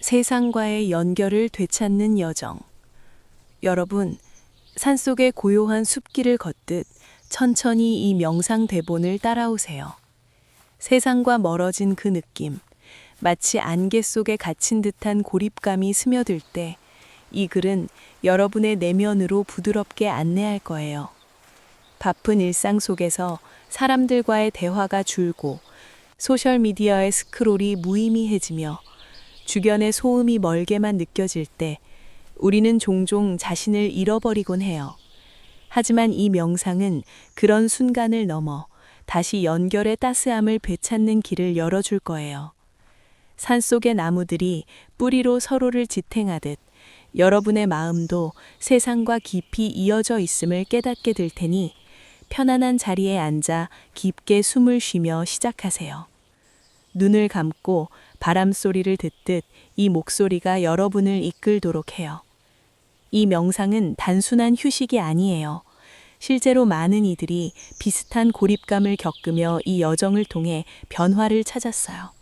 세상과의 연결을 되찾는 여정. 여러분, 산속의 고요한 숲길을 걷듯 천천히 이 명상 대본을 따라오세요. 세상과 멀어진 그 느낌, 마치 안개 속에 갇힌 듯한 고립감이 스며들 때, 이 글은 여러분의 내면으로 부드럽게 안내할 거예요. 바쁜 일상 속에서 사람들과의 대화가 줄고, 소셜미디어의 스크롤이 무의미해지며, 주변의 소음이 멀게만 느껴질 때 우리는 종종 자신을 잃어버리곤 해요. 하지만 이 명상은 그런 순간을 넘어 다시 연결의 따스함을 되찾는 길을 열어줄 거예요. 산속의 나무들이 뿌리로 서로를 지탱하듯 여러분의 마음도 세상과 깊이 이어져 있음을 깨닫게 될 테니 편안한 자리에 앉아 깊게 숨을 쉬며 시작하세요. 눈을 감고 바람 소리를 듣듯 이 목소리가 여러분을 이끌도록 해요. 이 명상은 단순한 휴식이 아니에요. 실제로 많은 이들이 비슷한 고립감을 겪으며 이 여정을 통해 변화를 찾았어요.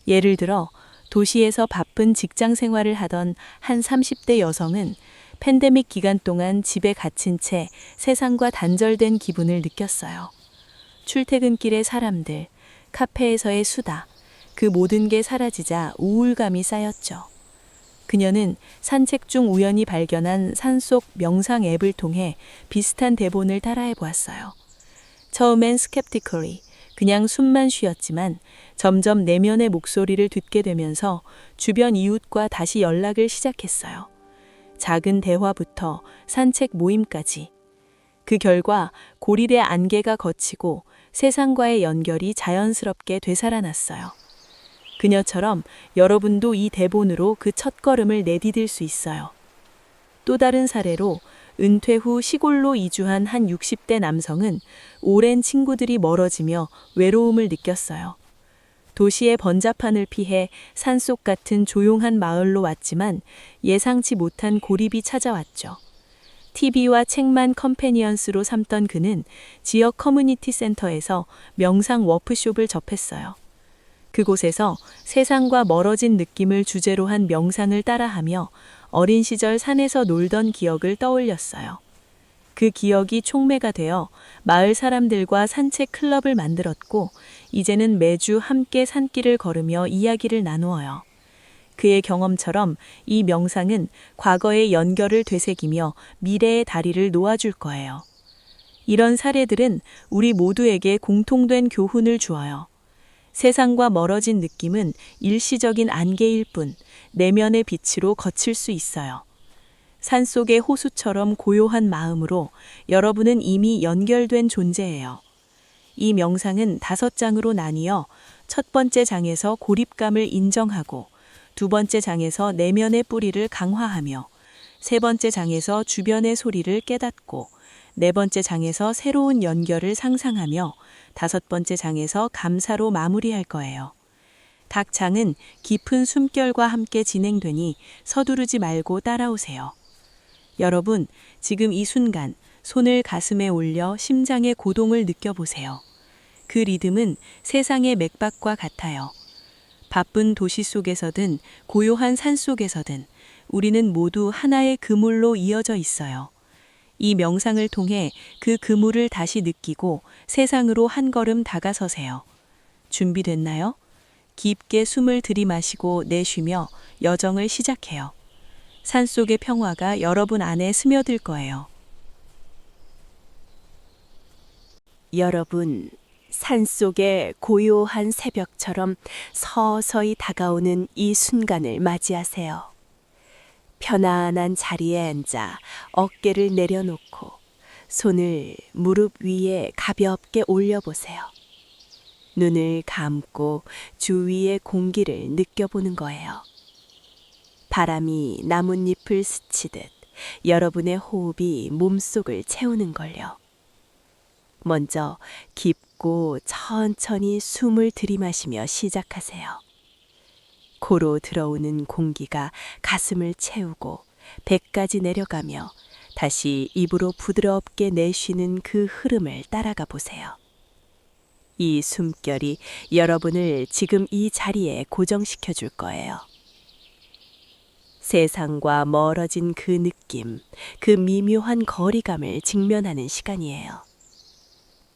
예를 들어 도시에서 바쁜 직장 생활을 하던 한 30대 여성은 팬데믹 기간 동안 집에 갇힌 채 세상과 단절된 기분을 느꼈어요. 출퇴근길의 사람들, 카페에서의 수다, 그 모든 게 사라지자 우울감이 쌓였죠. 그녀는 산책 중 우연히 발견한 산속 명상 앱을 통해 비슷한 대본을 따라해 보았어요. 처음엔 스캡티컬리, 그냥 숨만 쉬었지만 점점 내면의 목소리를 듣게 되면서 주변 이웃과 다시 연락을 시작했어요. 작은 대화부터 산책 모임까지. 그 결과 고립의 안개가 걷히고 세상과의 연결이 자연스럽게 되살아났어요. 그녀처럼 여러분도 이 대본으로 그 첫걸음을 내디딜 수 있어요. 또 다른 사례로 은퇴 후 시골로 이주한 한 60대 남성은 오랜 친구들이 멀어지며 외로움을 느꼈어요. 도시의 번잡함을 피해 산속 같은 조용한 마을로 왔지만 예상치 못한 고립이 찾아왔죠. TV와 책만 컴패니언스로 삼던 그는 지역 커뮤니티 센터에서 명상 워크숍을 접했어요. 그곳에서 세상과 멀어진 느낌을 주제로 한 명상을 따라하며 어린 시절 산에서 놀던 기억을 떠올렸어요. 그 기억이 촉매가 되어 마을 사람들과 산책 클럽을 만들었고 이제는 매주 함께 산길을 걸으며 이야기를 나누어요. 그의 경험처럼 이 명상은 과거의 연결을 되새기며 미래의 다리를 놓아줄 거예요. 이런 사례들은 우리 모두에게 공통된 교훈을 주어요. 세상과 멀어진 느낌은 일시적인 안개일 뿐 내면의 빛으로 거칠 수 있어요. 산속의 호수처럼 고요한 마음으로 여러분은 이미 연결된 존재예요. 이 명상은 5장으로 나뉘어 첫 번째 장에서 고립감을 인정하고 두 번째 장에서 내면의 뿌리를 강화하며 세 번째 장에서 주변의 소리를 깨닫고 네 번째 장에서 새로운 연결을 상상하며 다섯 번째 장에서 감사로 마무리할 거예요. 각 장은 깊은 숨결과 함께 진행되니 서두르지 말고 따라오세요. 여러분, 지금 이 순간 손을 가슴에 올려 심장의 고동을 느껴보세요. 그 리듬은 세상의 맥박과 같아요. 바쁜 도시 속에서든 고요한 산 속에서든 우리는 모두 하나의 그물로 이어져 있어요. 이 명상을 통해 그 그물을 다시 느끼고 세상으로 한 걸음 다가서세요. 준비됐나요? 깊게 숨을 들이마시고 내쉬며 여정을 시작해요. 산속의 평화가 여러분 안에 스며들 거예요. 여러분, 산속의 고요한 새벽처럼 서서히 다가오는 이 순간을 맞이하세요. 편안한 자리에 앉아 어깨를 내려놓고 손을 무릎 위에 가볍게 올려보세요. 눈을 감고 주위의 공기를 느껴보는 거예요. 바람이 나뭇잎을 스치듯 여러분의 호흡이 몸속을 채우는 걸요. 먼저 깊고 천천히 숨을 들이마시며 시작하세요. 코로 들어오는 공기가 가슴을 채우고 배까지 내려가며 다시 입으로 부드럽게 내쉬는 그 흐름을 따라가 보세요. 이 숨결이 여러분을 지금 이 자리에 고정시켜 줄 거예요. 세상과 멀어진 그 느낌, 그 미묘한 거리감을 직면하는 시간이에요.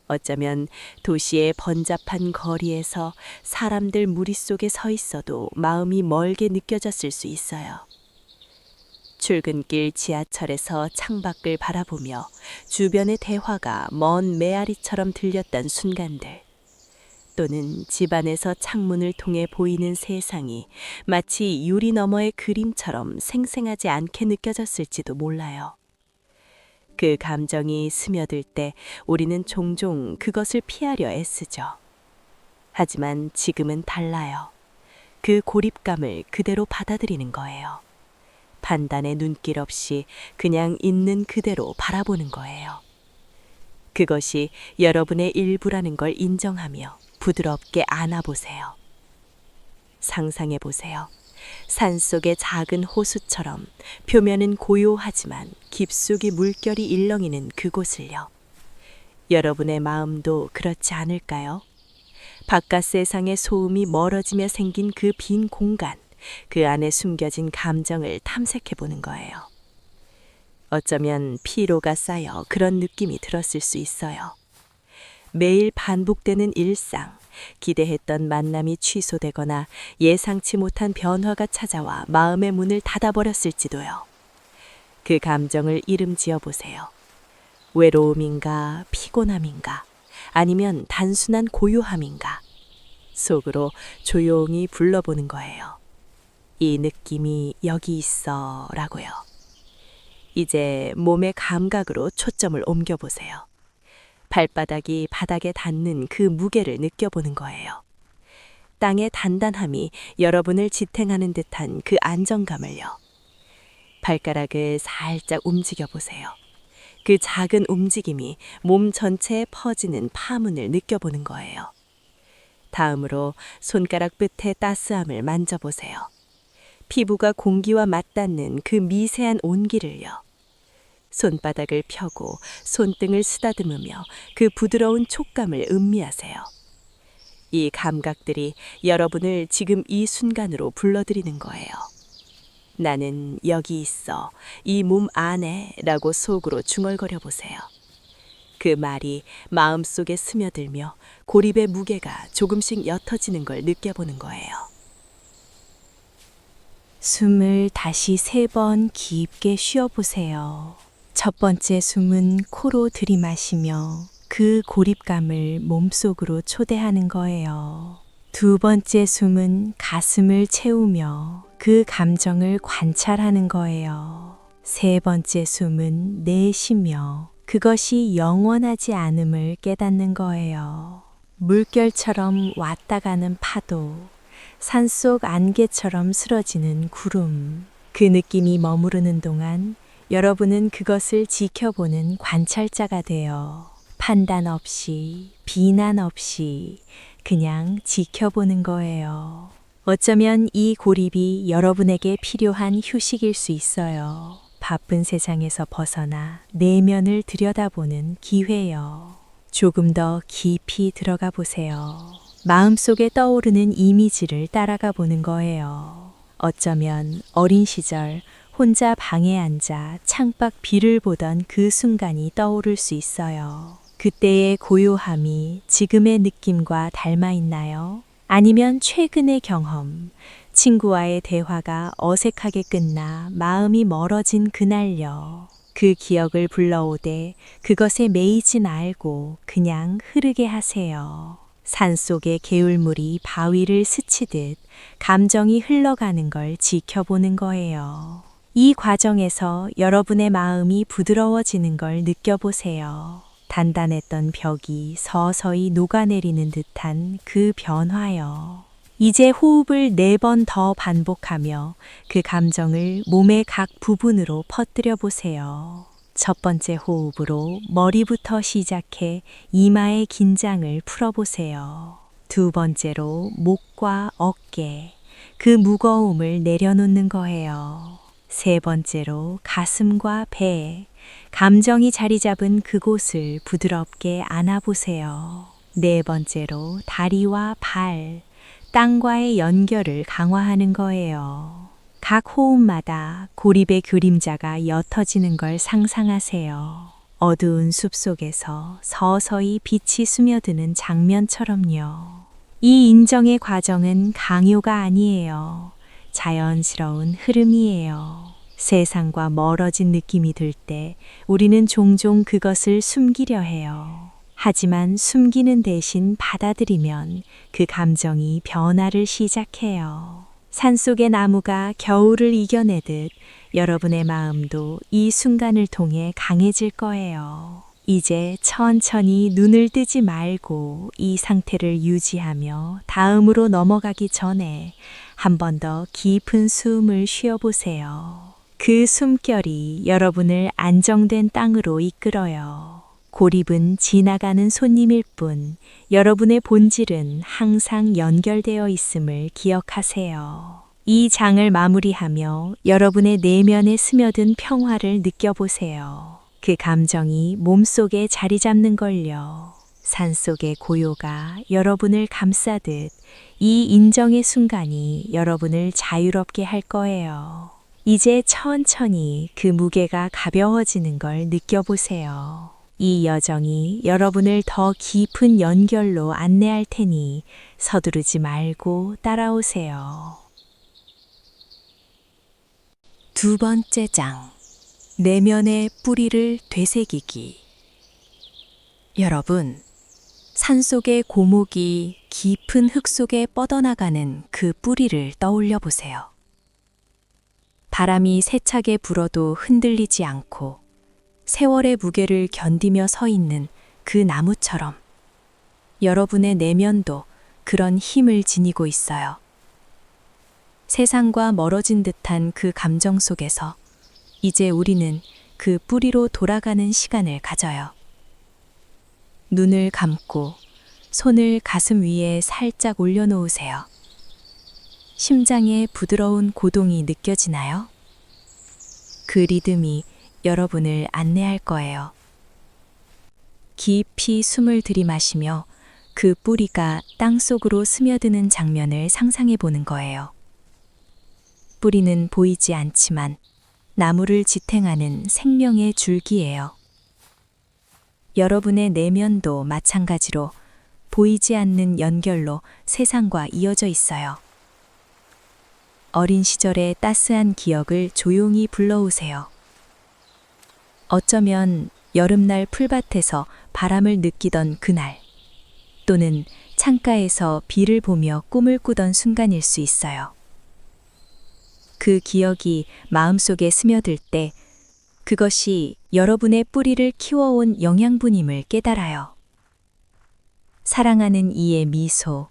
어쩌면 도시의 번잡한 거리에서 사람들 무리 속에 서 있어도 마음이 멀게 느껴졌을 수 있어요. 출근길 지하철에서 창밖을 바라보며 주변의 대화가 먼 메아리처럼 들렸던 순간들, 또는 집안에서 창문을 통해 보이는 세상이 마치 유리 너머의 그림처럼 생생하지 않게 느껴졌을지도 몰라요. 그 감정이 스며들 때 우리는 종종 그것을 피하려 애쓰죠. 하지만 지금은 달라요. 그 고립감을 그대로 받아들이는 거예요. 판단의 눈길 없이 그냥 있는 그대로 바라보는 거예요. 그것이 여러분의 일부라는 걸 인정하며 부드럽게 안아보세요. 상상해 보세요. 산속의 작은 호수처럼 표면은 고요하지만 깊숙이 물결이 일렁이는 그곳을요. 여러분의 마음도 그렇지 않을까요? 바깥 세상의 소음이 멀어지며 생긴 그 빈 공간, 그 안에 숨겨진 감정을 탐색해 보는 거예요. 어쩌면 피로가 쌓여 그런 느낌이 들었을 수 있어요. 매일 반복되는 일상, 기대했던 만남이 취소되거나 예상치 못한 변화가 찾아와 마음의 문을 닫아버렸을지도요. 그 감정을 이름 지어 보세요. 외로움인가, 피곤함인가, 아니면 단순한 고요함인가. 속으로 조용히 불러보는 거예요. 이 느낌이 여기 있어 라고요. 이제 몸의 감각으로 초점을 옮겨보세요. 발바닥이 바닥에 닿는 그 무게를 느껴보는 거예요. 땅의 단단함이 여러분을 지탱하는 듯한 그 안정감을요. 발가락을 살짝 움직여 보세요. 그 작은 움직임이 몸 전체에 퍼지는 파문을 느껴보는 거예요. 다음으로 손가락 끝의 따스함을 만져보세요. 피부가 공기와 맞닿는 그 미세한 온기를요. 손바닥을 펴고 손등을 쓰다듬으며 그 부드러운 촉감을 음미하세요. 이 감각들이 여러분을 지금 이 순간으로 불러들이는 거예요. 나는 여기 있어, 이 몸 안에 라고 속으로 중얼거려 보세요. 그 말이 마음속에 스며들며 고립의 무게가 조금씩 옅어지는 걸 느껴보는 거예요. 숨을 다시 3번 깊게 쉬어보세요. 첫 번째 숨은 코로 들이마시며 그 고립감을 몸속으로 초대하는 거예요. 두 번째 숨은 가슴을 채우며 그 감정을 관찰하는 거예요. 세 번째 숨은 내쉬며 그것이 영원하지 않음을 깨닫는 거예요. 물결처럼 왔다 가는 파도, 산속 안개처럼 스러지는 구름, 그 느낌이 머무르는 동안 여러분은 그것을 지켜보는 관찰자가 되어 판단 없이, 비난 없이 그냥 지켜보는 거예요. 어쩌면 이 고립이 여러분에게 필요한 휴식일 수 있어요. 바쁜 세상에서 벗어나 내면을 들여다보는 기회요. 조금 더 깊이 들어가 보세요. 마음속에 떠오르는 이미지를 따라가 보는 거예요. 어쩌면 어린 시절 혼자 방에 앉아 창밖 비를 보던 그 순간이 떠오를 수 있어요. 그때의 고요함이 지금의 느낌과 닮아 있나요? 아니면 최근의 경험, 친구와의 대화가 어색하게 끝나 마음이 멀어진 그날요. 그 기억을 불러오되 그것에 매이지 말고 그냥 흐르게 하세요. 산속의 개울물이 바위를 스치듯 감정이 흘러가는 걸 지켜보는 거예요. 이 과정에서 여러분의 마음이 부드러워지는 걸 느껴보세요. 단단했던 벽이 서서히 녹아내리는 듯한 그 변화요. 이제 호흡을 4번 더 반복하며 그 감정을 몸의 각 부분으로 퍼뜨려 보세요. 첫 번째 호흡으로 머리부터 시작해 이마의 긴장을 풀어보세요. 두 번째로 목과 어깨, 그 무거움을 내려놓는 거예요. 세 번째로 가슴과 배, 감정이 자리 잡은 그곳을 부드럽게 안아보세요. 네 번째로 다리와 발, 땅과의 연결을 강화하는 거예요. 각 호흡마다 고립의 그림자가 옅어지는 걸 상상하세요. 어두운 숲속에서 서서히 빛이 스며드는 장면처럼요. 이 인정의 과정은 강요가 아니에요. 자연스러운 흐름이에요. 세상과 멀어진 느낌이 들 때 우리는 종종 그것을 숨기려 해요. 하지만 숨기는 대신 받아들이면 그 감정이 변화를 시작해요. 산속의 나무가 겨울을 이겨내듯 여러분의 마음도 이 순간을 통해 강해질 거예요. 이제 천천히 눈을 뜨지 말고 이 상태를 유지하며 다음으로 넘어가기 전에 한 번 더 깊은 숨을 쉬어보세요. 그 숨결이 여러분을 안정된 땅으로 이끌어요. 고립은 지나가는 손님일 뿐 여러분의 본질은 항상 연결되어 있음을 기억하세요. 이 장을 마무리하며 여러분의 내면에 스며든 평화를 느껴보세요. 그 감정이 몸속에 자리 잡는 걸요. 산속의 고요가 여러분을 감싸듯 이 인정의 순간이 여러분을 자유롭게 할 거예요. 이제 천천히 그 무게가 가벼워지는 걸 느껴보세요. 이 여정이 여러분을 더 깊은 연결로 안내할 테니 서두르지 말고 따라오세요. 두 번째 장. 내면의 뿌리를 되새기기. 여러분, 산속의 고목이 깊은 흙 속에 뻗어나가는 그 뿌리를 떠올려 보세요. 바람이 세차게 불어도 흔들리지 않고 세월의 무게를 견디며 서 있는 그 나무처럼 여러분의 내면도 그런 힘을 지니고 있어요. 세상과 멀어진 듯한 그 감정 속에서 이제 우리는 그 뿌리로 돌아가는 시간을 가져요. 눈을 감고 손을 가슴 위에 살짝 올려놓으세요. 심장에 부드러운 고동이 느껴지나요? 그 리듬이 여러분을 안내할 거예요. 깊이 숨을 들이마시며 그 뿌리가 땅 속으로 스며드는 장면을 상상해 보는 거예요. 뿌리는 보이지 않지만 나무를 지탱하는 생명의 줄기예요. 여러분의 내면도 마찬가지로 보이지 않는 연결로 세상과 이어져 있어요. 어린 시절의 따스한 기억을 조용히 불러오세요. 어쩌면 여름날 풀밭에서 바람을 느끼던 그날, 또는 창가에서 비를 보며 꿈을 꾸던 순간일 수 있어요. 그 기억이 마음속에 스며들 때 그것이 여러분의 뿌리를 키워온 영양분임을 깨달아요. 사랑하는 이의 미소,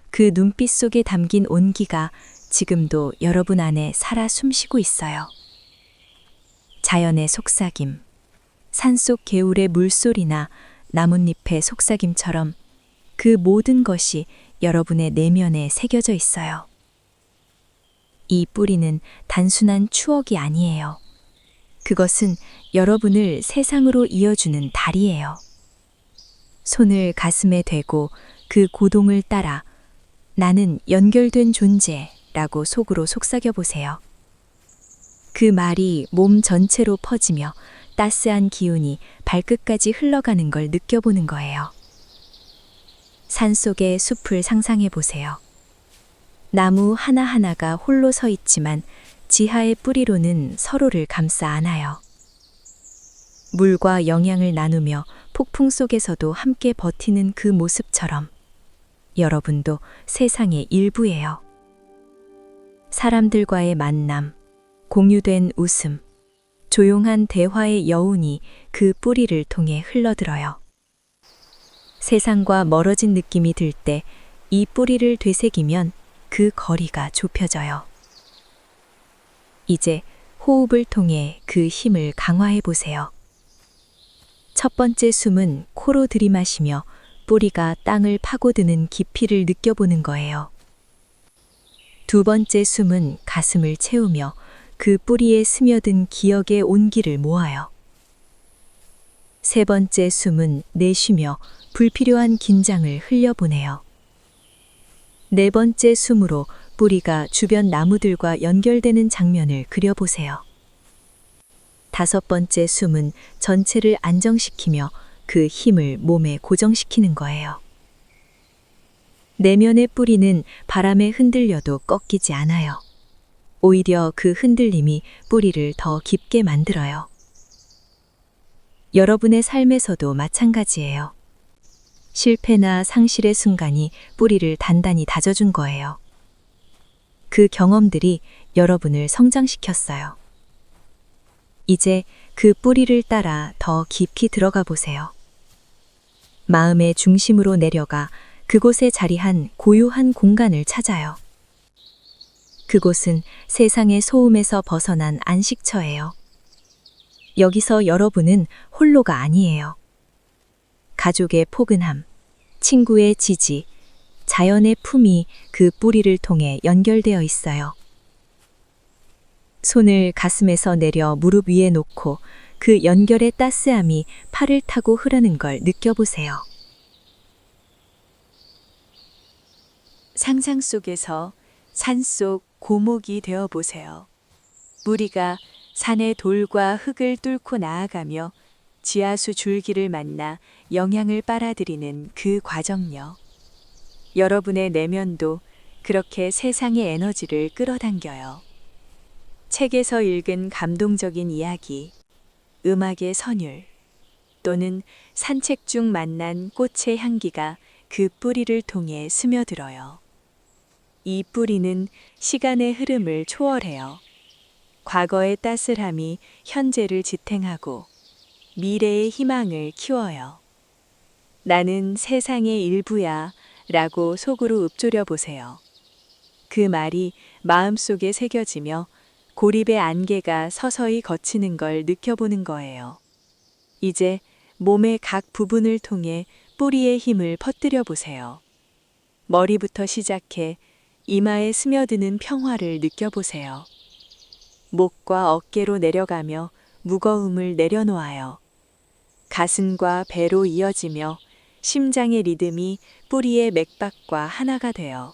그 눈빛 속에 담긴 온기가 지금도 여러분 안에 살아 숨쉬고 있어요. 자연의 속삭임, 산속 개울의 물소리나 나뭇잎의 속삭임처럼 그 모든 것이 여러분의 내면에 새겨져 있어요. 이 뿌리는 단순한 추억이 아니에요. 그것은 여러분을 세상으로 이어주는 다리예요. 손을 가슴에 대고 그 고동을 따라 나는 연결된 존재라고 속으로 속삭여 보세요. 그 말이 몸 전체로 퍼지며 따스한 기운이 발끝까지 흘러가는 걸 느껴보는 거예요. 산속의 숲을 상상해 보세요. 나무 하나하나가 홀로 서 있지만 지하의 뿌리로는 서로를 감싸 안아요. 물과 영양을 나누며 폭풍 속에서도 함께 버티는 그 모습처럼 여러분도 세상의 일부예요. 사람들과의 만남, 공유된 웃음, 조용한 대화의 여운이 그 뿌리를 통해 흘러들어요. 세상과 멀어진 느낌이 들 때 이 뿌리를 되새기면 그 거리가 좁혀져요. 이제 호흡을 통해 그 힘을 강화해 보세요. 첫 번째 숨은 코로 들이마시며 뿌리가 땅을 파고드는 깊이를 느껴보는 거예요. 두 번째 숨은 가슴을 채우며 그 뿌리에 스며든 기억의 온기를 모아요. 세 번째 숨은 내쉬며 불필요한 긴장을 흘려보내요. 네 번째 숨으로 뿌리가 주변 나무들과 연결되는 장면을 그려보세요. 5번째 숨은 전체를 안정시키며 그 힘을 몸에 고정시키는 거예요. 내면의 뿌리는 바람에 흔들려도 꺾이지 않아요. 오히려 그 흔들림이 뿌리를 더 깊게 만들어요. 여러분의 삶에서도 마찬가지예요. 실패나 상실의 순간이 뿌리를 단단히 다져준 거예요. 그 경험들이 여러분을 성장시켰어요. 이제 그 뿌리를 따라 더 깊이 들어가 보세요. 마음의 중심으로 내려가 그곳에 자리한 고요한 공간을 찾아요. 그곳은 세상의 소음에서 벗어난 안식처예요. 여기서 여러분은 홀로가 아니에요. 가족의 포근함, 친구의 지지, 자연의 품이 그 뿌리를 통해 연결되어 있어요. 손을 가슴에서 내려 무릎 위에 놓고 그 연결의 따스함이 팔을 타고 흐르는 걸 느껴보세요. 상상 속에서 산속 고목이 되어 보세요. 무리가 산의 돌과 흙을 뚫고 나아가며 지하수 줄기를 만나 영양을 빨아들이는 그 과정요. 여러분의 내면도 그렇게 세상의 에너지를 끌어당겨요. 책에서 읽은 감동적인 이야기, 음악의 선율, 또는 산책 중 만난 꽃의 향기가 그 뿌리를 통해 스며들어요. 이 뿌리는 시간의 흐름을 초월해요. 과거의 따스함이 현재를 지탱하고 미래의 희망을 키워요. 나는 세상의 일부야 라고 속으로 읊조려 보세요. 그 말이 마음속에 새겨지며 고립의 안개가 서서히 걷히는 걸 느껴보는 거예요. 이제 몸의 각 부분을 통해 뿌리의 힘을 퍼뜨려 보세요. 머리부터 시작해 이마에 스며드는 평화를 느껴보세요. 목과 어깨로 내려가며 무거움을 내려놓아요. 가슴과 배로 이어지며 심장의 리듬이 뿌리의 맥박과 하나가 되어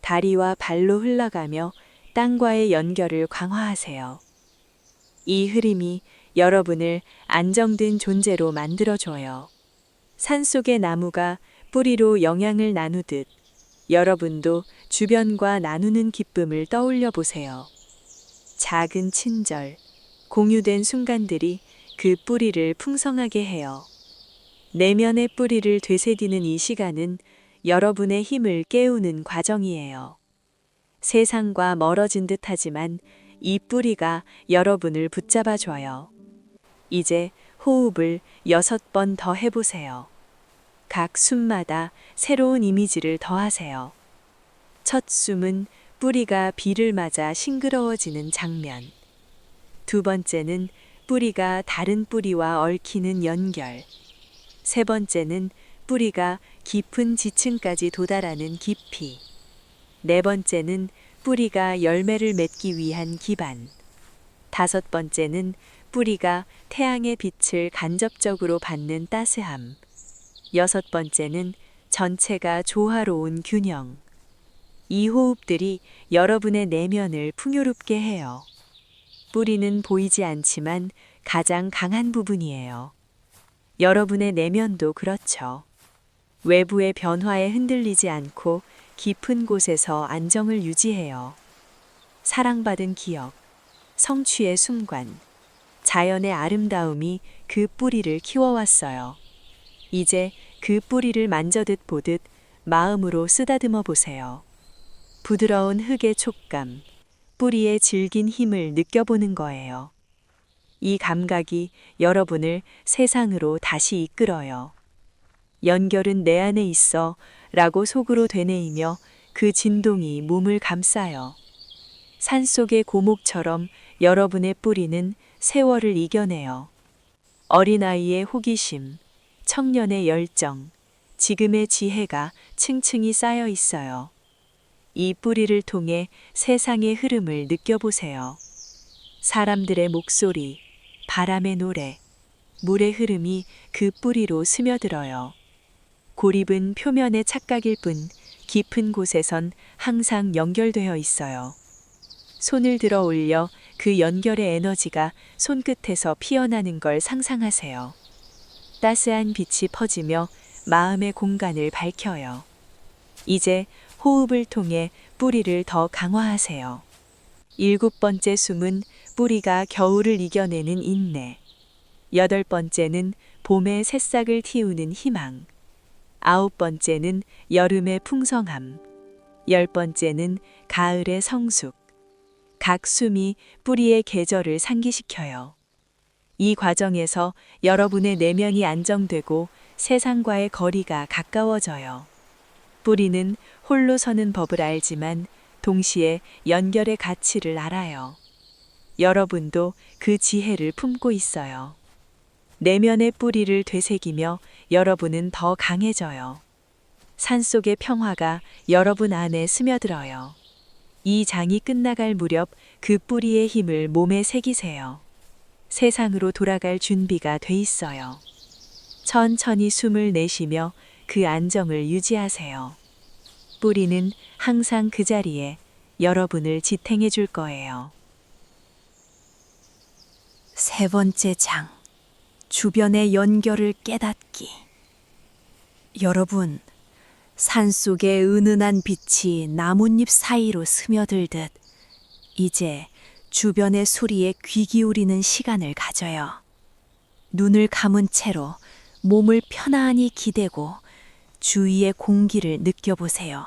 다리와 발로 흘러가며 땅과의 연결을 강화하세요. 이 흐름이 여러분을 안정된 존재로 만들어줘요. 산속의 나무가 뿌리로 영양을 나누듯 여러분도 주변과 나누는 기쁨을 떠올려 보세요. 작은 친절, 공유된 순간들이 그 뿌리를 풍성하게 해요. 내면의 뿌리를 되새기는 이 시간은 여러분의 힘을 깨우는 과정이에요. 세상과 멀어진 듯 하지만 이 뿌리가 여러분을 붙잡아줘요. 이제 호흡을 6번 더 해보세요. 각 숨마다 새로운 이미지를 더하세요. 첫 숨은 뿌리가 비를 맞아 싱그러워지는 장면. 두 번째는 뿌리가 다른 뿌리와 얽히는 연결. 세 번째는 뿌리가 깊은 지층까지 도달하는 깊이. 네 번째는 뿌리가 열매를 맺기 위한 기반. 5번째는 뿌리가 태양의 빛을 간접적으로 받는 따스함. 6번째는 전체가 조화로운 균형. 이 호흡들이 여러분의 내면을 풍요롭게 해요. 뿌리는 보이지 않지만 가장 강한 부분이에요. 여러분의 내면도 그렇죠. 외부의 변화에 흔들리지 않고 깊은 곳에서 안정을 유지해요. 사랑받은 기억, 성취의 순간, 자연의 아름다움이 그 뿌리를 키워왔어요. 이제 그 뿌리를 만져듯 보듯 마음으로 쓰다듬어 보세요. 부드러운 흙의 촉감, 뿌리의 질긴 힘을 느껴보는 거예요. 이 감각이 여러분을 세상으로 다시 이끌어요. 연결은 내 안에 있어 라고 속으로 되뇌이며 그 진동이 몸을 감싸요. 산속의 고목처럼 여러분의 뿌리는 세월을 이겨내요. 어린아이의 호기심, 청년의 열정, 지금의 지혜가 층층이 쌓여 있어요. 이 뿌리를 통해 세상의 흐름을 느껴보세요. 사람들의 목소리, 바람의 노래, 물의 흐름이 그 뿌리로 스며들어요. 고립은 표면의 착각일 뿐 깊은 곳에선 항상 연결되어 있어요. 손을 들어 올려 그 연결의 에너지가 손끝에서 피어나는 걸 상상하세요. 따스한 빛이 퍼지며 마음의 공간을 밝혀요. 이제 호흡을 통해 뿌리를 더 강화하세요. 7번째 숨은 뿌리가 겨울을 이겨내는 인내. 8번째는 봄의 새싹을 틔우는 희망. 9번째는 여름의 풍성함. 10번째는 가을의 성숙. 각 숨이 뿌리의 계절을 상기시켜요. 이 과정에서 여러분의 내면이 안정되고 세상과의 거리가 가까워져요. 뿌리는 홀로 서는 법을 알지만 동시에 연결의 가치를 알아요. 여러분도 그 지혜를 품고 있어요. 내면의 뿌리를 되새기며 여러분은 더 강해져요. 산속의 평화가 여러분 안에 스며들어요. 이 장이 끝나갈 무렵 그 뿌리의 힘을 몸에 새기세요. 세상으로 돌아갈 준비가 돼 있어요. 천천히 숨을 내쉬며 그 안정을 유지하세요. 뿌리는 항상 그 자리에 여러분을 지탱해 줄 거예요. 3번째 장. 주변의 연결을 깨닫기. 여러분, 산속의 은은한 빛이 나뭇잎 사이로 스며들듯 이제 주변의 소리에 귀 기울이는 시간을 가져요. 눈을 감은 채로 몸을 편안히 기대고 주위의 공기를 느껴보세요.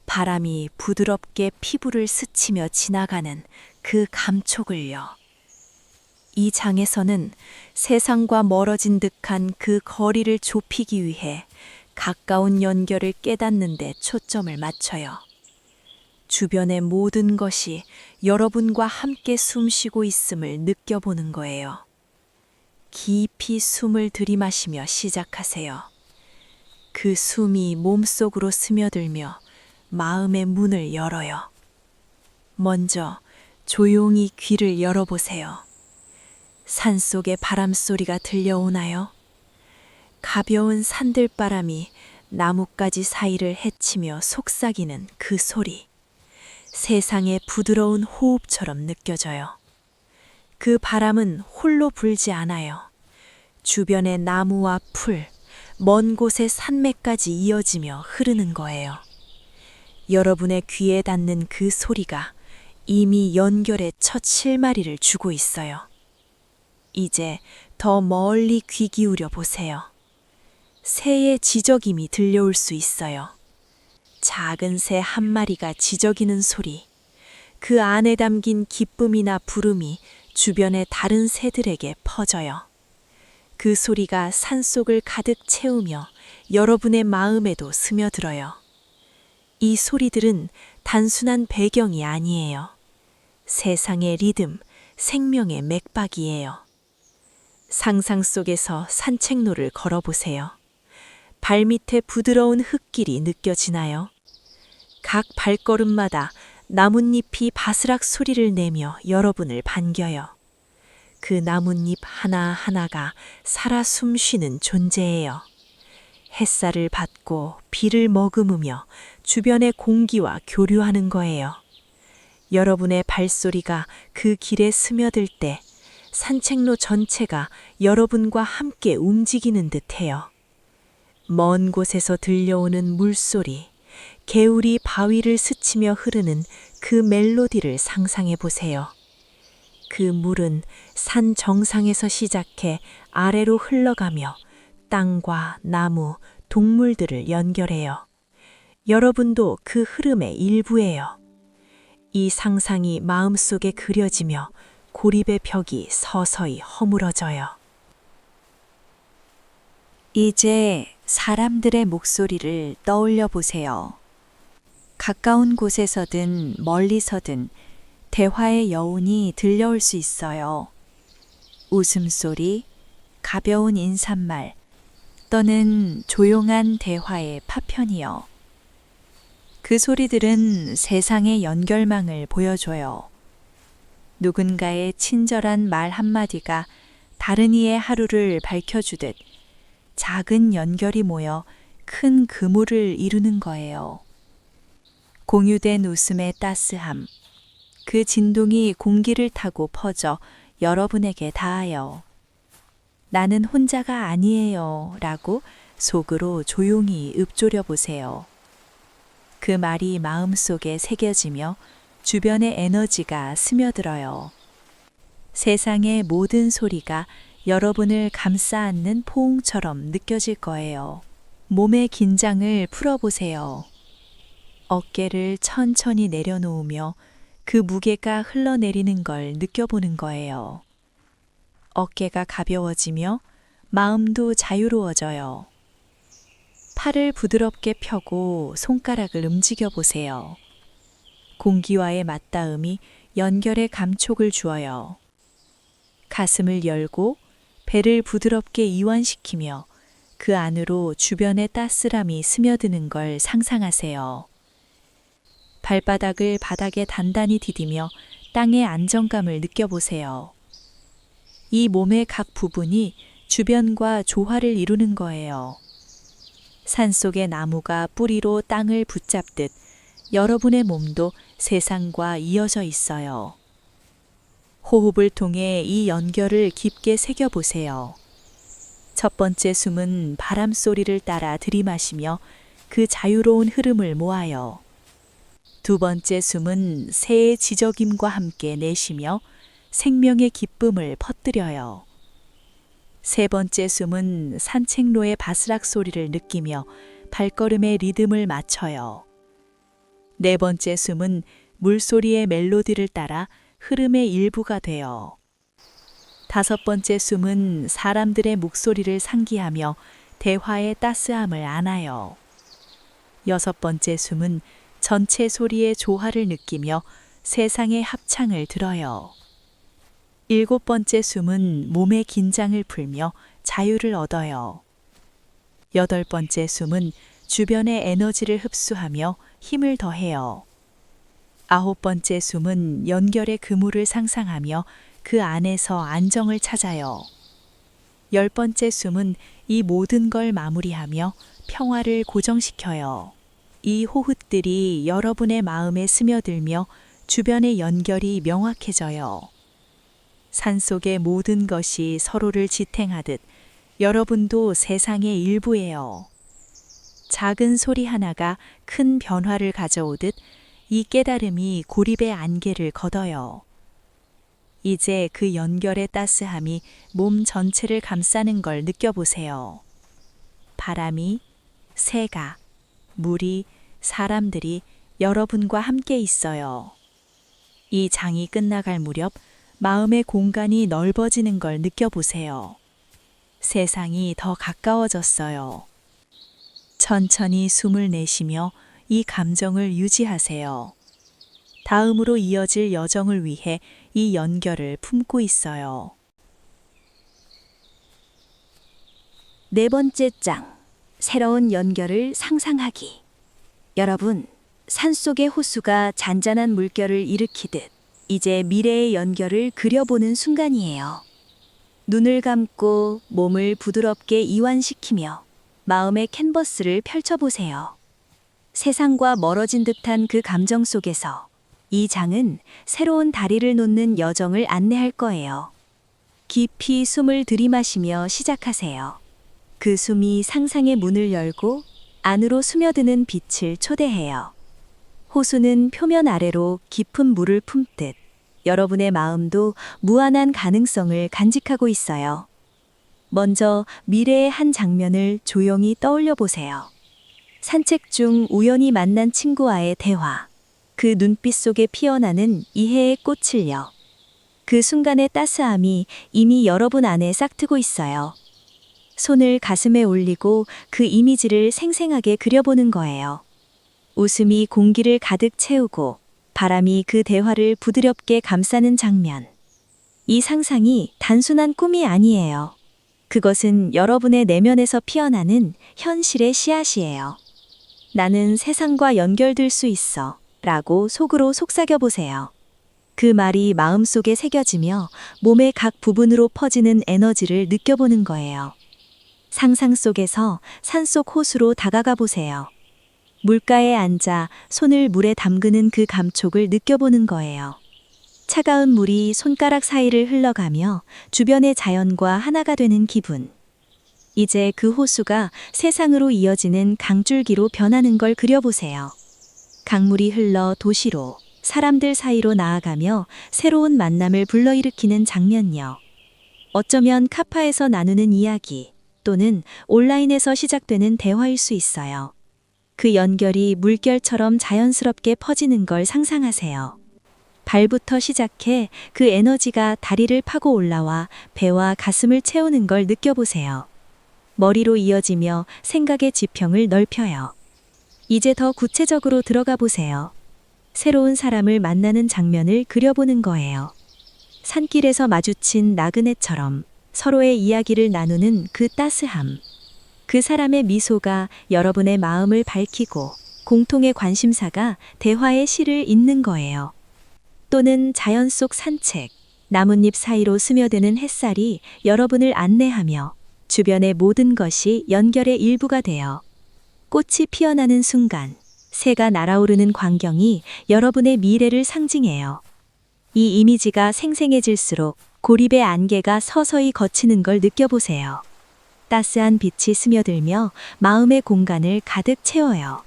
바람이 부드럽게 피부를 스치며 지나가는 그 감촉을요. 이 장에서는 세상과 멀어진 듯한 그 거리를 좁히기 위해 가까운 연결을 깨닫는 데 초점을 맞춰요. 주변의 모든 것이 여러분과 함께 숨쉬고 있음을 느껴보는 거예요. 깊이 숨을 들이마시며 시작하세요. 그 숨이 몸속으로 스며들며 마음의 문을 열어요. 먼저 조용히 귀를 열어보세요. 산속의 바람소리가 들려오나요? 가벼운 산들바람이 나뭇가지 사이를 헤치며 속삭이는 그 소리. 세상의 부드러운 호흡처럼 느껴져요. 그 바람은 홀로 불지 않아요. 주변의 나무와 풀, 먼 곳의 산맥까지 이어지며 흐르는 거예요. 여러분의 귀에 닿는 그 소리가 이미 연결의 첫 실마리를 주고 있어요. 이제 더 멀리 귀 기울여 보세요. 새의 지저귐이 들려올 수 있어요. 작은 새 한 마리가 지저귀는 소리. 그 안에 담긴 기쁨이나 부름이 주변의 다른 새들에게 퍼져요. 그 소리가 산속을 가득 채우며 여러분의 마음에도 스며들어요. 이 소리들은 단순한 배경이 아니에요. 세상의 리듬, 생명의 맥박이에요. 상상 속에서 산책로를 걸어보세요. 발밑에 부드러운 흙길이 느껴지나요? 각 발걸음마다 나뭇잎이 바스락 소리를 내며 여러분을 반겨요. 그 나뭇잎 하나하나가 살아 숨쉬는 존재예요. 햇살을 받고 비를 머금으며 주변의 공기와 교류하는 거예요. 여러분의 발소리가 그 길에 스며들 때 산책로 전체가 여러분과 함께 움직이는 듯해요. 먼 곳에서 들려오는 물소리, 개울이 바위를 스치며 흐르는 그 멜로디를 상상해 보세요. 그 물은 산 정상에서 시작해 아래로 흘러가며 땅과 나무, 동물들을 연결해요. 여러분도 그 흐름의 일부예요. 이 상상이 마음속에 그려지며 고립의 벽이 서서히 허물어져요. 이제 사람들의 목소리를 떠올려 보세요. 가까운 곳에서든 멀리서든 대화의 여운이 들려올 수 있어요. 웃음소리, 가벼운 인사말, 또는 조용한 대화의 파편이요. 그 소리들은 세상의 연결망을 보여줘요. 누군가의 친절한 말 한마디가 다른 이의 하루를 밝혀주듯 작은 연결이 모여 큰 그물을 이루는 거예요. 공유된 웃음의 따스함, 그 진동이 공기를 타고 퍼져 여러분에게 닿아요. 나는 혼자가 아니에요 라고 속으로 조용히 읊조려 보세요. 그 말이 마음속에 새겨지며 주변의 에너지가 스며들어요. 세상의 모든 소리가 여러분을 감싸 안는 포옹처럼 느껴질 거예요. 몸의 긴장을 풀어보세요. 어깨를 천천히 내려놓으며 그 무게가 흘러내리는 걸 느껴보는 거예요. 어깨가 가벼워지며 마음도 자유로워져요. 팔을 부드럽게 펴고 손가락을 움직여 보세요. 공기와의 맞닿음이 연결에 감촉을 주어요. 가슴을 열고 배를 부드럽게 이완시키며 그 안으로 주변의 따스함이 스며드는 걸 상상하세요. 발바닥을 바닥에 단단히 디디며 땅의 안정감을 느껴보세요. 이 몸의 각 부분이 주변과 조화를 이루는 거예요. 산속의 나무가 뿌리로 땅을 붙잡듯 여러분의 몸도 세상과 이어져 있어요. 호흡을 통해 이 연결을 깊게 새겨보세요. 첫 번째 숨은 바람 소리를 따라 들이마시며 그 자유로운 흐름을 모아요. 두 번째 숨은 새의 지저김과 함께 내쉬며 생명의 기쁨을 퍼뜨려요. 세 번째 숨은 산책로의 바스락 소리를 느끼며 발걸음의 리듬을 맞춰요. 네 번째 숨은 물소리의 멜로디를 따라 흐름의 일부가 돼요. 다섯 번째 숨은 사람들의 목소리를 상기하며 대화의 따스함을 안아요. 여섯 번째 숨은 전체 소리의 조화를 느끼며 세상의 합창을 들어요. 일곱 번째 숨은 몸의 긴장을 풀며 자유를 얻어요. 여덟 번째 숨은 주변의 에너지를 흡수하며 힘을 더해요. 아홉 번째 숨은 연결의 그물을 상상하며 그 안에서 안정을 찾아요. 열 번째 숨은 이 모든 걸 마무리하며 평화를 고정시켜요. 이 호흡들이 여러분의 마음에 스며들며 주변의 연결이 명확해져요. 산속의 모든 것이 서로를 지탱하듯 여러분도 세상의 일부예요. 작은 소리 하나가 큰 변화를 가져오듯 이 깨달음이 고립의 안개를 걷어요. 이제 그 연결의 따스함이 몸 전체를 감싸는 걸 느껴보세요. 바람이, 새가, 물이, 사람들이 여러분과 함께 있어요. 이 장이 끝나갈 무렵 마음의 공간이 넓어지는 걸 느껴보세요. 세상이 더 가까워졌어요. 천천히 숨을 내쉬며 이 감정을 유지하세요. 다음으로 이어질 여정을 위해 이 연결을 품고 있어요. 네 번째 장, 새로운 연결을 상상하기. 여러분, 산속의 호수가 잔잔한 물결을 일으키듯 이제 미래의 연결을 그려보는 순간이에요. 눈을 감고 몸을 부드럽게 이완시키며 마음의 캔버스를 펼쳐보세요. 세상과 멀어진 듯한 그 감정 속에서 이 장은 새로운 다리를 놓는 여정을 안내할 거예요. 깊이 숨을 들이마시며 시작하세요. 그 숨이 상상의 문을 열고 안으로 스며드는 빛을 초대해요. 호수는 표면 아래로 깊은 물을 품듯 여러분의 마음도 무한한 가능성을 간직하고 있어요. 먼저 미래의 한 장면을 조용히 떠올려 보세요. 산책 중 우연히 만난 친구와의 대화. 그 눈빛 속에 피어나는 이해의 꽃을요. 그 순간의 따스함이 이미 여러분 안에 싹트고 있어요. 손을 가슴에 올리고 그 이미지를 생생하게 그려보는 거예요. 웃음이 공기를 가득 채우고 바람이 그 대화를 부드럽게 감싸는 장면. 이 상상이 단순한 꿈이 아니에요. 그것은 여러분의 내면에서 피어나는 현실의 씨앗이에요. 나는 세상과 연결될 수 있어 라고 속으로 속삭여 보세요. 그 말이 마음속에 새겨지며 몸의 각 부분으로 퍼지는 에너지를 느껴보는 거예요. 상상 속에서 산속 호수로 다가가 보세요. 물가에 앉아 손을 물에 담그는 그 감촉을 느껴보는 거예요. 차가운 물이 손가락 사이를 흘러가며 주변의 자연과 하나가 되는 기분. 이제 그 호수가 세상으로 이어지는 강줄기로 변하는 걸 그려보세요. 강물이 흘러 도시로, 사람들 사이로 나아가며 새로운 만남을 불러일으키는 장면요. 어쩌면 카파에서 나누는 이야기 또는 온라인에서 시작되는 대화일 수 있어요. 그 연결이 물결처럼 자연스럽게 퍼지는 걸 상상하세요. 발부터 시작해 그 에너지가 다리를 파고 올라와 배와 가슴을 채우는 걸 느껴보세요. 머리로 이어지며 생각의 지평을 넓혀요. 이제 더 구체적으로 들어가 보세요. 새로운 사람을 만나는 장면을 그려보는 거예요. 산길에서 마주친 나그네처럼 서로의 이야기를 나누는 그 따스함. 그 사람의 미소가 여러분의 마음을 밝히고 공통의 관심사가 대화의 실을 잇는 거예요. 또는 자연 속 산책, 나뭇잎 사이로 스며드는 햇살이 여러분을 안내하며 주변의 모든 것이 연결의 일부가 되어 꽃이 피어나는 순간, 새가 날아오르는 광경이 여러분의 미래를 상징해요. 이 이미지가 생생해질수록 고립의 안개가 서서히 걷히는 걸 느껴보세요. 따스한 빛이 스며들며 마음의 공간을 가득 채워요.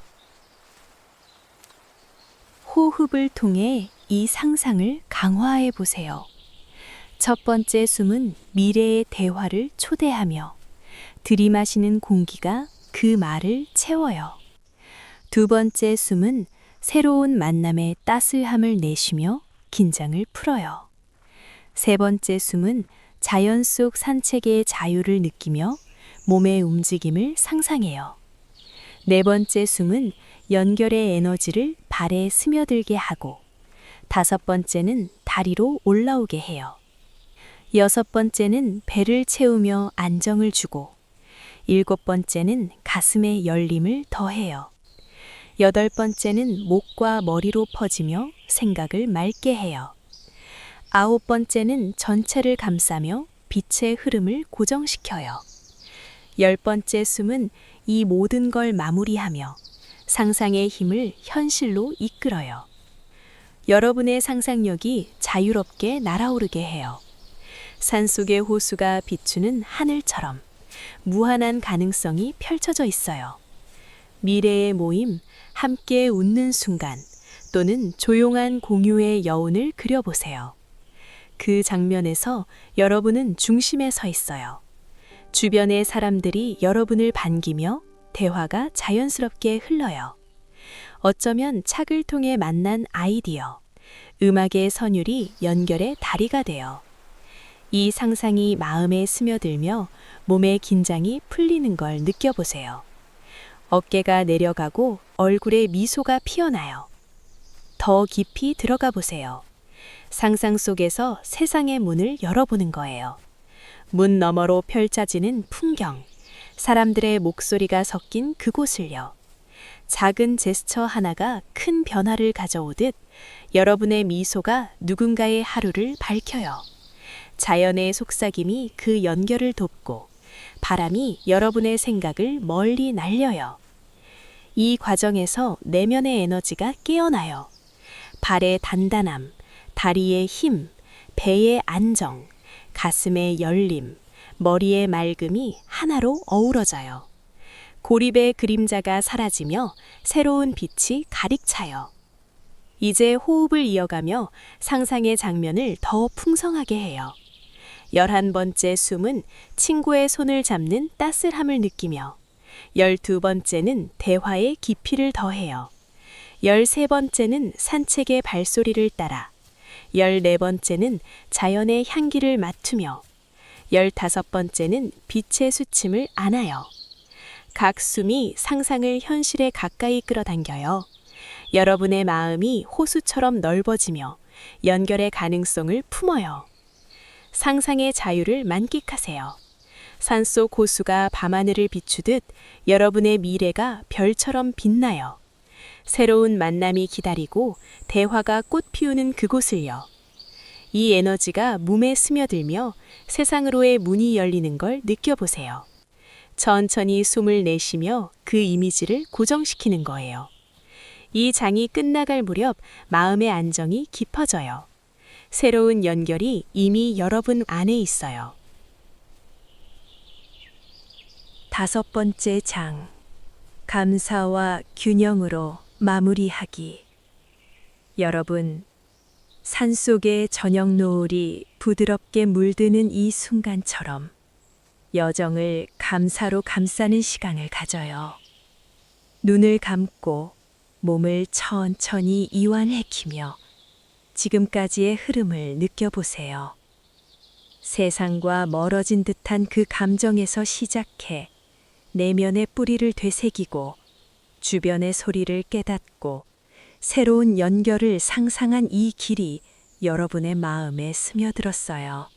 호흡을 통해 이 상상을 강화해 보세요. 첫 번째 숨은 미래의 대화를 초대하며 들이마시는 공기가 그 말을 채워요. 두 번째 숨은 새로운 만남의 따스함을 내쉬며 긴장을 풀어요. 세 번째 숨은 자연 속 산책의 자유를 느끼며 몸의 움직임을 상상해요. 네 번째 숨은 연결의 에너지를 발에 스며들게 하고 다섯 번째는 다리로 올라오게 해요. 여섯 번째는 배를 채우며 안정을 주고 일곱 번째는 가슴의 열림을 더해요. 여덟 번째는 목과 머리로 퍼지며 생각을 맑게 해요. 아홉 번째는 전체를 감싸며 빛의 흐름을 고정시켜요. 열 번째 숨은 이 모든 걸 마무리하며 상상의 힘을 현실로 이끌어요. 여러분의 상상력이 자유롭게 날아오르게 해요. 산속의 호수가 비추는 하늘처럼 무한한 가능성이 펼쳐져 있어요. 미래의 모임, 함께 웃는 순간 또는 조용한 공유의 여운을 그려보세요. 그 장면에서 여러분은 중심에 서 있어요. 주변의 사람들이 여러분을 반기며 대화가 자연스럽게 흘러요. 어쩌면 착을 통해 만난 아이디어, 음악의 선율이 연결의 다리가 돼요. 이 상상이 마음에 스며들며 몸의 긴장이 풀리는 걸 느껴보세요. 어깨가 내려가고 얼굴에 미소가 피어나요. 더 깊이 들어가 보세요. 상상 속에서 세상의 문을 열어보는 거예요. 문 너머로 펼쳐지는 풍경, 사람들의 목소리가 섞인 그곳을요. 작은 제스처 하나가 큰 변화를 가져오듯 여러분의 미소가 누군가의 하루를 밝혀요. 자연의 속삭임이 그 연결을 돕고 바람이 여러분의 생각을 멀리 날려요. 이 과정에서 내면의 에너지가 깨어나요. 발의 단단함, 다리의 힘, 배의 안정, 가슴의 열림, 머리의 맑음이 하나로 어우러져요. 고립의 그림자가 사라지며 새로운 빛이 가득 차요. 이제 호흡을 이어가며 상상의 장면을 더 풍성하게 해요. 11번째 숨은 친구의 손을 잡는 따스함을 느끼며 12번째는 대화의 깊이를 더해요. 13번째는 산책의 발소리를 따라 14번째는 자연의 향기를 맡으며 15번째는 빛의 수침을 안아요. 각 숨이 상상을 현실에 가까이 끌어당겨요. 여러분의 마음이 호수처럼 넓어지며 연결의 가능성을 품어요. 상상의 자유를 만끽하세요. 산속 호수가 밤하늘을 비추듯 여러분의 미래가 별처럼 빛나요. 새로운 만남이 기다리고 대화가 꽃 피우는 그곳을요. 이 에너지가 몸에 스며들며 세상으로의 문이 열리는 걸 느껴보세요. 천천히 숨을 내쉬며 그 이미지를 고정시키는 거예요. 이 장이 끝나갈 무렵 마음의 안정이 깊어져요. 새로운 연결이 이미 여러분 안에 있어요. 5번째 장. 감사와 균형으로 마무리하기. 여러분, 산속의 저녁 노을이 부드럽게 물드는 이 순간처럼 여정을 감사로 감싸는 시간을 가져요. 눈을 감고 몸을 천천히 이완해키며 지금까지의 흐름을 느껴보세요. 세상과 멀어진 듯한 그 감정에서 시작해 내면의 뿌리를 되새기고 주변의 소리를 깨닫고 새로운 연결을 상상한 이 길이 여러분의 마음에 스며들었어요.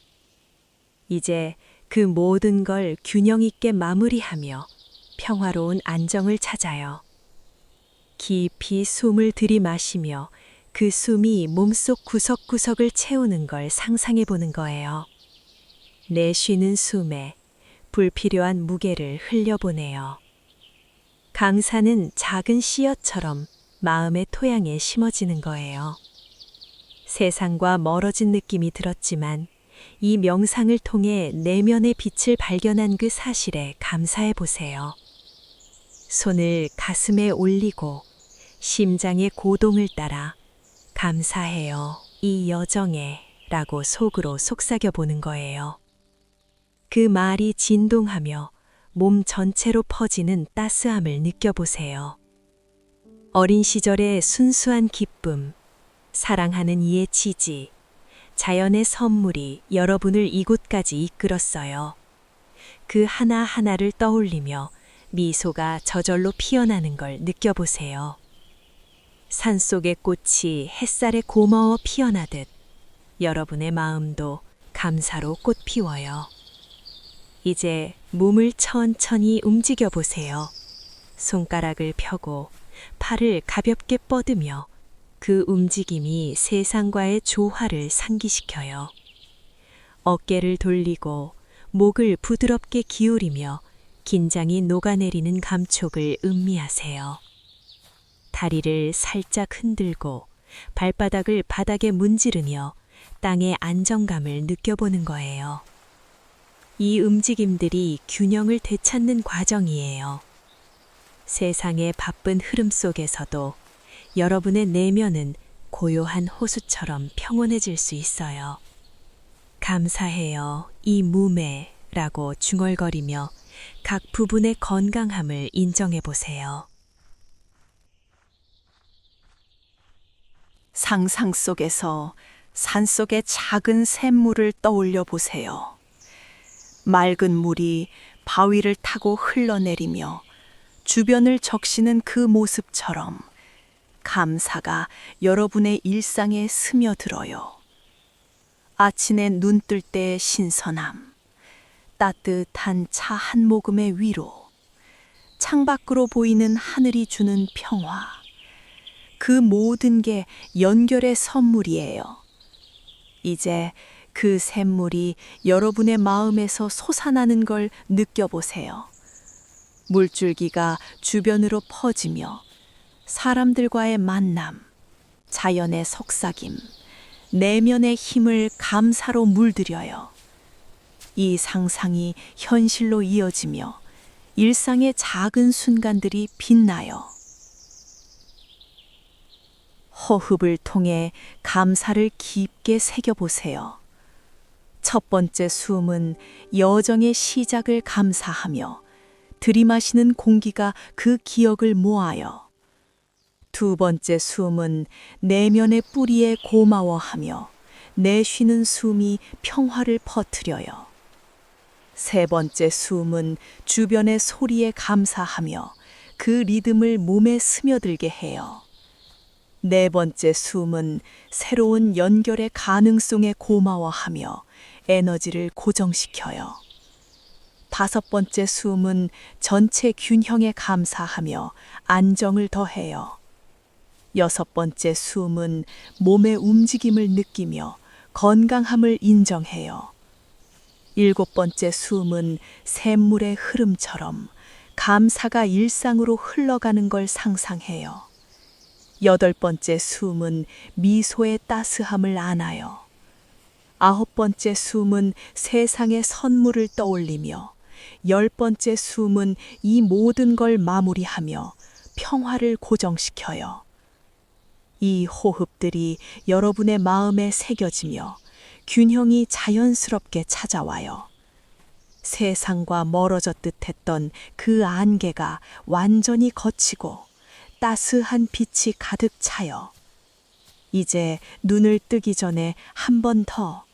이제 그 모든 걸 균형 있게 마무리하며 평화로운 안정을 찾아요. 깊이 숨을 들이마시며 그 숨이 몸속 구석구석을 채우는 걸 상상해 보는 거예요. 내쉬는 숨에 불필요한 무게를 흘려보내요. 강산은 작은 씨앗처럼 마음의 토양에 심어지는 거예요. 세상과 멀어진 느낌이 들었지만 이 명상을 통해 내면의 빛을 발견한 그 사실에 감사해 보세요. 손을 가슴에 올리고 심장의 고동을 따라 감사해요. 이 여정에 라고 속으로 속삭여 보는 거예요. 그 말이 진동하며 몸 전체로 퍼지는 따스함을 느껴보세요. 어린 시절의 순수한 기쁨, 사랑하는 이의 지지, 자연의 선물이 여러분을 이곳까지 이끌었어요. 그 하나하나를 떠올리며 미소가 저절로 피어나는 걸 느껴보세요. 산속의 꽃이 햇살에 고마워 피어나듯 여러분의 마음도 감사로 꽃 피워요. 이제 몸을 천천히 움직여 보세요. 손가락을 펴고 팔을 가볍게 뻗으며 그 움직임이 세상과의 조화를 상기시켜요. 어깨를 돌리고 목을 부드럽게 기울이며 긴장이 녹아내리는 감촉을 음미하세요. 다리를 살짝 흔들고 발바닥을 바닥에 문지르며 땅의 안정감을 느껴보는 거예요. 이 움직임들이 균형을 되찾는 과정이에요. 세상의 바쁜 흐름 속에서도 여러분의 내면은 고요한 호수처럼 평온해질 수 있어요. 감사해요, 이 몸에 라고 중얼거리며 각 부분의 건강함을 인정해 보세요. 상상 속에서 산속의 작은 샘물을 떠올려 보세요. 맑은 물이 바위를 타고 흘러내리며 주변을 적시는 그 모습처럼 감사가 여러분의 일상에 스며들어요. 아침에 눈 뜰 때의 신선함, 따뜻한 차 한 모금의 위로, 창밖으로 보이는 하늘이 주는 평화, 그 모든 게 연결의 선물이에요. 이제 그 샘물이 여러분의 마음에서 솟아나는 걸 느껴보세요. 물줄기가 주변으로 퍼지며 사람들과의 만남, 자연의 속삭임, 내면의 힘을 감사로 물들여요. 이 상상이 현실로 이어지며 일상의 작은 순간들이 빛나요. 호흡을 통해 감사를 깊게 새겨보세요. 첫 번째 숨은 여정의 시작을 감사하며 들이마시는 공기가 그 기억을 모아요. 두 번째 숨은 내면의 뿌리에 고마워하며 내쉬는 숨이 평화를 퍼뜨려요. 세 번째 숨은 주변의 소리에 감사하며 그 리듬을 몸에 스며들게 해요. 네 번째 숨은 새로운 연결의 가능성에 고마워하며 에너지를 고정시켜요. 다섯 번째 숨은 전체 균형에 감사하며 안정을 더해요. 여섯 번째 숨은 몸의 움직임을 느끼며 건강함을 인정해요. 7번째 숨은 샘물의 흐름처럼 감사가 일상으로 흘러가는 걸 상상해요. 8번째 숨은 미소의 따스함을 안아요. 9번째 숨은 세상의 선물을 떠올리며 10번째 숨은 이 모든 걸 마무리하며 평화를 고정시켜요. 이 호흡들이 여러분의 마음에 새겨지며 균형이 자연스럽게 찾아와요. 세상과 멀어졌듯 했던 그 안개가 완전히 걷히고 따스한 빛이 가득 차요. 이제 눈을 뜨기 전에 한 번 더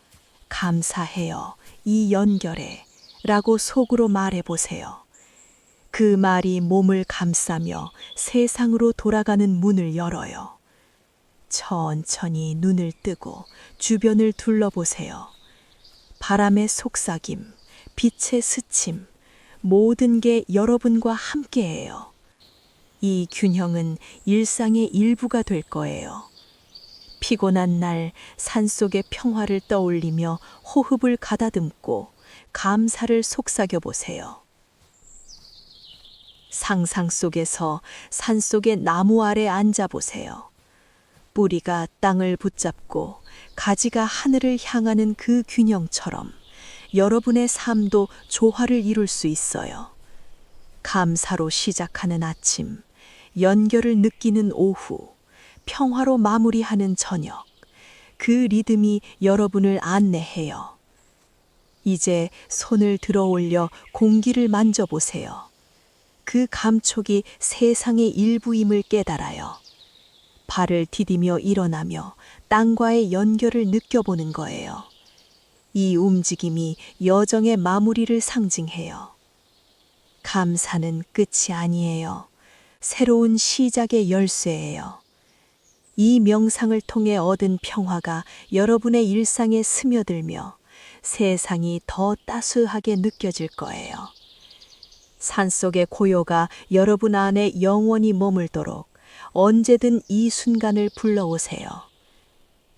감사해요, 이 연결에 라고 속으로 말해보세요. 그 말이 몸을 감싸며 세상으로 돌아가는 문을 열어요. 천천히 눈을 뜨고 주변을 둘러보세요. 바람의 속삭임, 빛의 스침, 모든 게 여러분과 함께해요. 이 균형은 일상의 일부가 될 거예요. 피곤한 날 산속의 평화를 떠올리며 호흡을 가다듬고 감사를 속삭여 보세요. 상상 속에서 산속의 나무 아래 앉아 보세요. 뿌리가 땅을 붙잡고 가지가 하늘을 향하는 그 균형처럼 여러분의 삶도 조화를 이룰 수 있어요. 감사로 시작하는 아침, 연결을 느끼는 오후, 평화로 마무리하는 저녁, 그 리듬이 여러분을 안내해요. 이제 손을 들어 올려 공기를 만져보세요. 그 감촉이 세상의 일부임을 깨달아요. 발을 디디며 일어나며 땅과의 연결을 느껴보는 거예요. 이 움직임이 여정의 마무리를 상징해요. 감사는 끝이 아니에요. 새로운 시작의 열쇠예요. 이 명상을 통해 얻은 평화가 여러분의 일상에 스며들며 세상이 더 따스하게 느껴질 거예요. 산속의 고요가 여러분 안에 영원히 머물도록 언제든 이 순간을 불러오세요.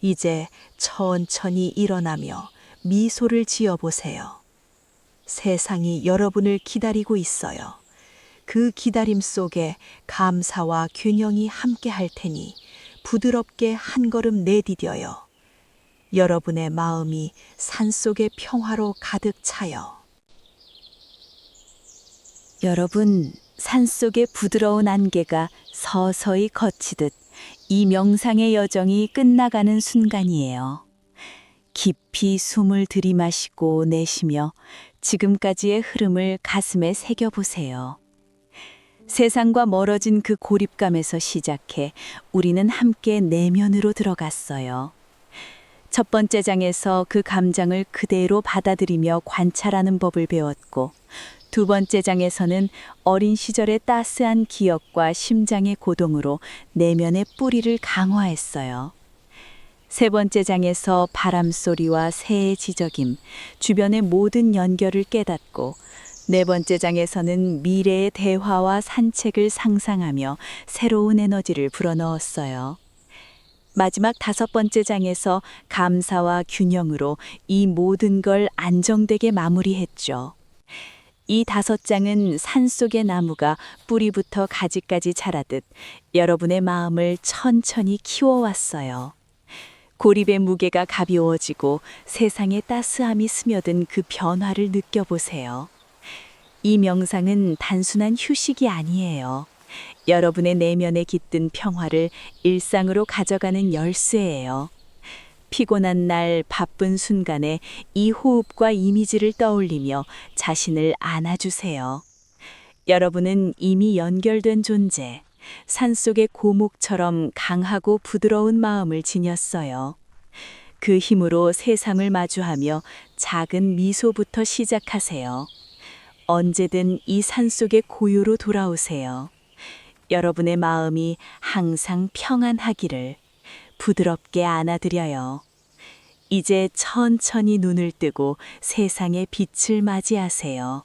이제 천천히 일어나며 미소를 지어보세요. 세상이 여러분을 기다리고 있어요. 그 기다림 속에 감사와 균형이 함께 할 테니 부드럽게 한 걸음 내디뎌요. 여러분의 마음이 산속의 평화로 가득 차요. 여러분, 산속의 부드러운 안개가 서서히 걷히듯 이 명상의 여정이 끝나가는 순간이에요. 깊이 숨을 들이마시고 내쉬며 지금까지의 흐름을 가슴에 새겨보세요. 세상과 멀어진 그 고립감에서 시작해 우리는 함께 내면으로 들어갔어요. 첫 번째 장에서 그 감정을 그대로 받아들이며 관찰하는 법을 배웠고, 두 번째 장에서는 어린 시절의 따스한 기억과 심장의 고동으로 내면의 뿌리를 강화했어요. 세 번째 장에서 바람 소리와 새의 지저김, 주변의 모든 연결을 깨닫고, 네 번째 장에서는 미래의 대화와 산책을 상상하며 새로운 에너지를 불어넣었어요. 마지막 5번째 장에서 감사와 균형으로 이 모든 걸 안정되게 마무리했죠. 이 5장은 산속의 나무가 뿌리부터 가지까지 자라듯 여러분의 마음을 천천히 키워왔어요. 고립의 무게가 가벼워지고 세상의 따스함이 스며든 그 변화를 느껴보세요. 이 명상은 단순한 휴식이 아니에요. 여러분의 내면에 깃든 평화를 일상으로 가져가는 열쇠예요. 피곤한 날 바쁜 순간에 이 호흡과 이미지를 떠올리며 자신을 안아주세요. 여러분은 이미 연결된 존재, 산속의 고목처럼 강하고 부드러운 마음을 지녔어요. 그 힘으로 세상을 마주하며 작은 미소부터 시작하세요. 언제든 이 산속의 고요로 돌아오세요. 여러분의 마음이 항상 평안하기를 부드럽게 안아드려요. 이제 천천히 눈을 뜨고 세상의 빛을 맞이하세요.